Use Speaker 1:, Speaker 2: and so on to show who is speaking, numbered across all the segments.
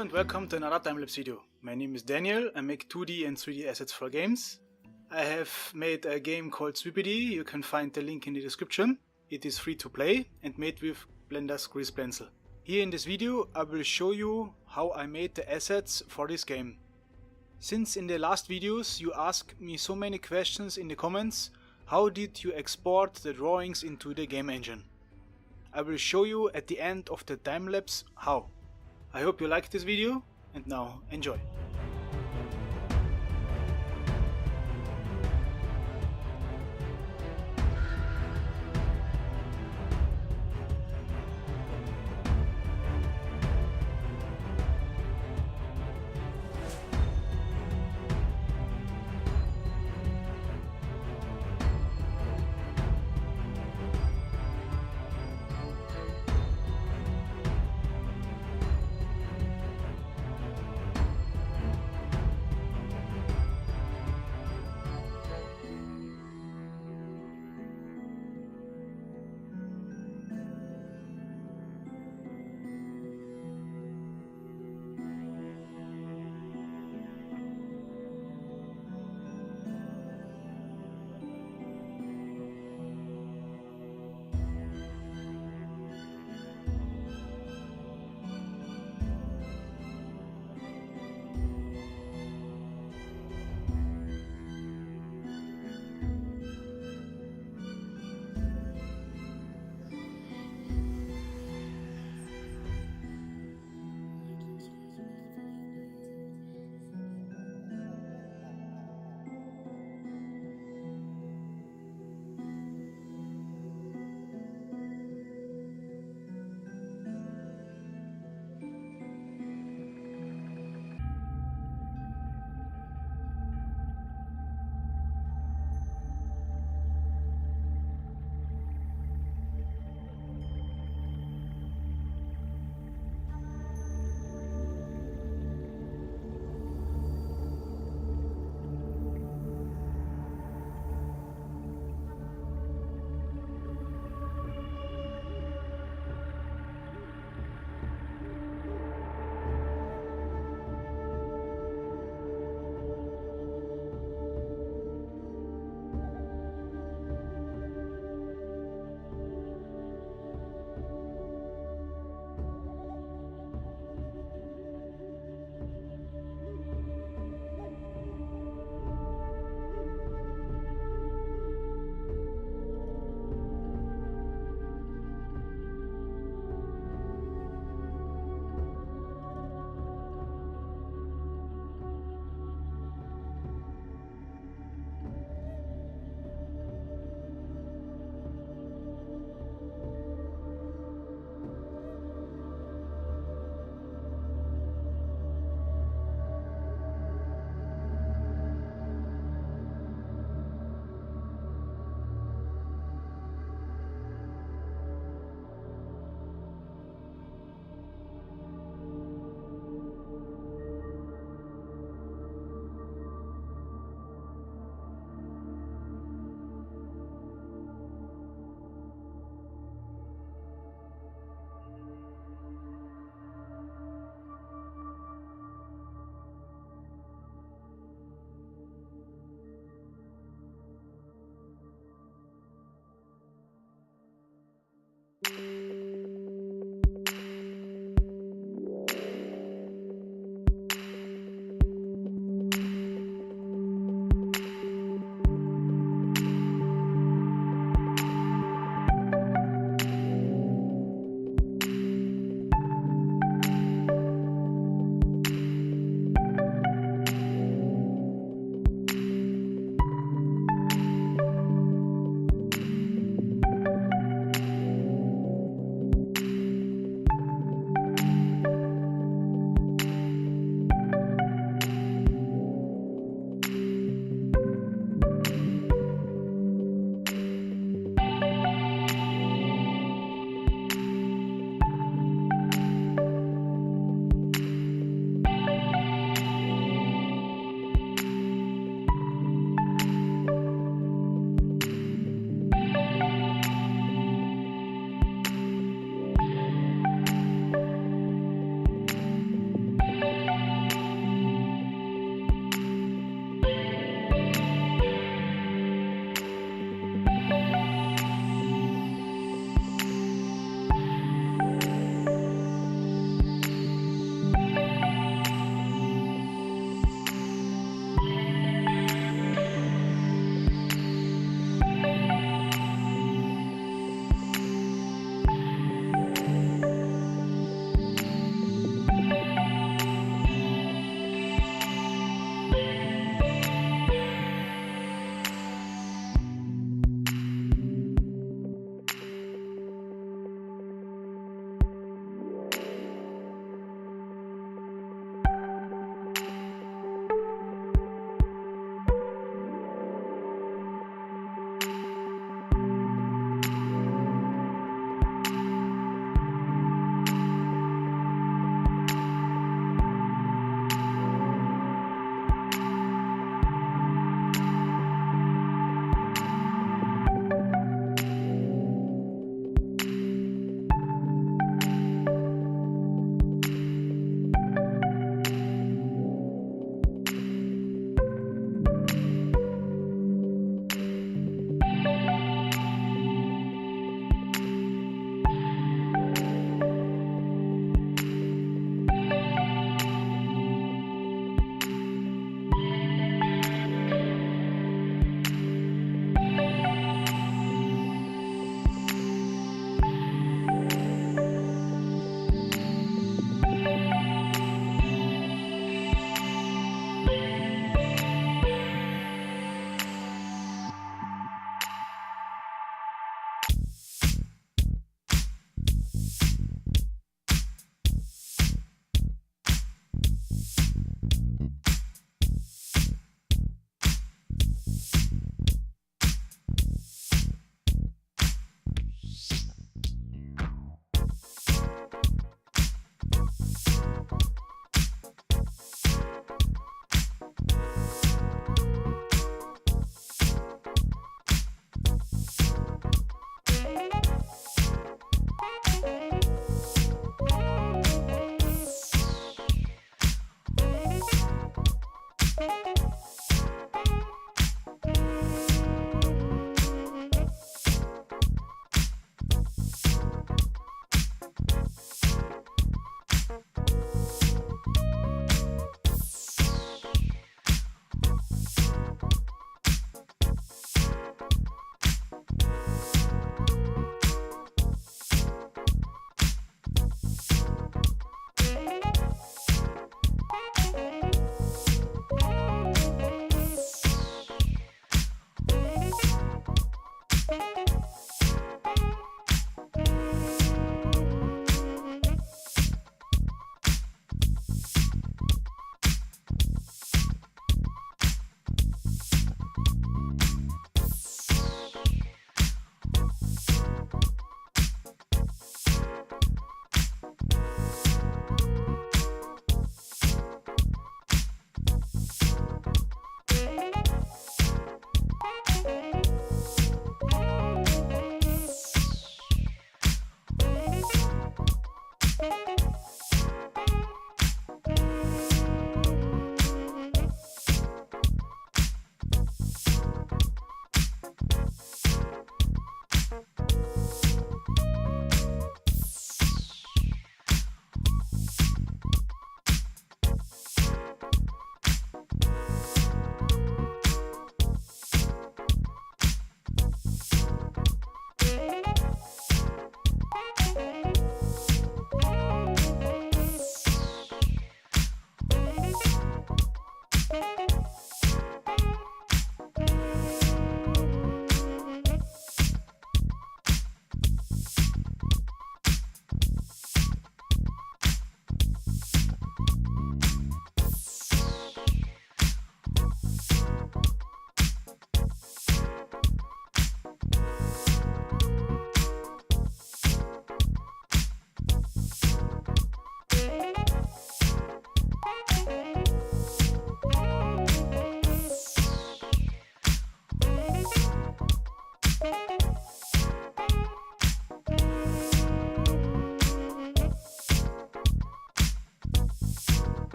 Speaker 1: and welcome to another Timelapse video. My name is Daniel. I make 2D and 3D assets for games. I have made a game called Sweepity. You can find the link in the description. It is free to play and made with Blender's Grease Pencil. Here in this video I will show you how I made the assets for this game. Since in the last videos you asked me so many questions in the comments, how did you export the drawings into the game engine? I will show you at the end of the time-lapse how. I hope you liked this video and now enjoy.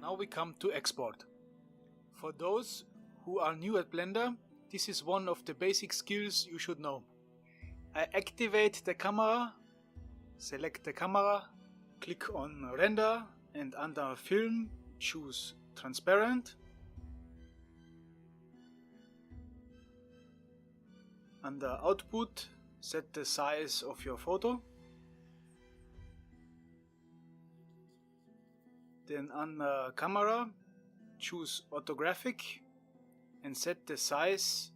Speaker 1: Now we come to export. For those who are new at Blender, this is one of the basic skills you should know. I activate the camera, select the camera, click on render and under film choose transparent. Under output set the size of your photo. Then under camera choose orthographic and set the size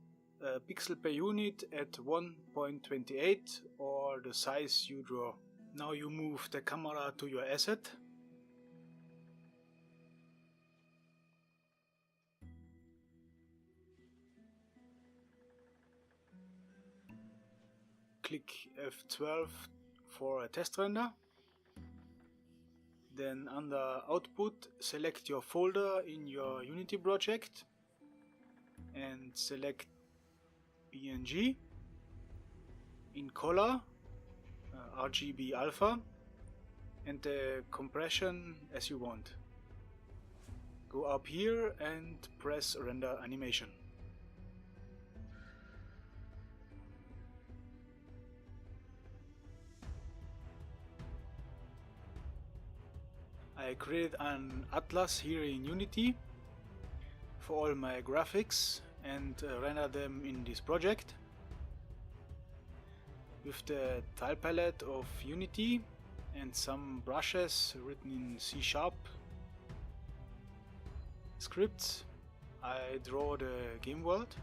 Speaker 1: pixel per unit at 1.28 or the size you draw. Now you move the camera to your asset. Click F12 for a test render. Then under Output, select your folder in your Unity project and select PNG. In color, RGB alpha, and the compression as you want. Go up here and press render animation. I created an atlas here in Unity for all my graphics and render them in this project. With the tile palette of Unity and some brushes written in C# scripts, I draw the game world.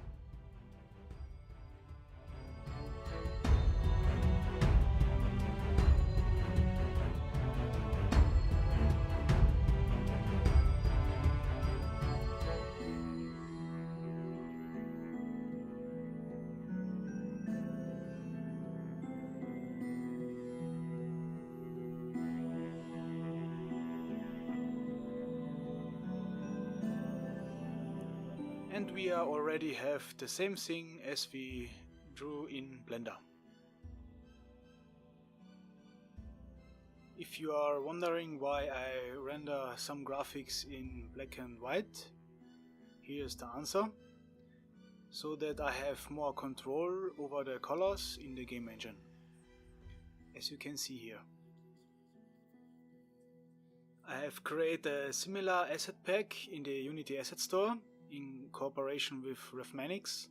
Speaker 1: And we already have the same thing as we drew in Blender. If you are wondering why I render some graphics in black and white, here's the answer. So that I have more control over the colors in the game engine, as you can see here. I have created a similar asset pack in the Unity Asset Store in cooperation with Revmanics.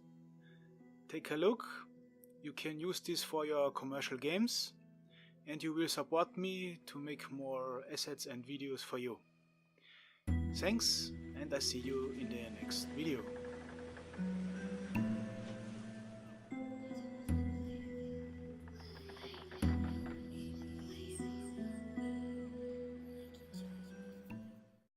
Speaker 1: Take a look. You can use this for your commercial games, and you will support me to make more assets and videos for you. Thanks, and I see you in the next video.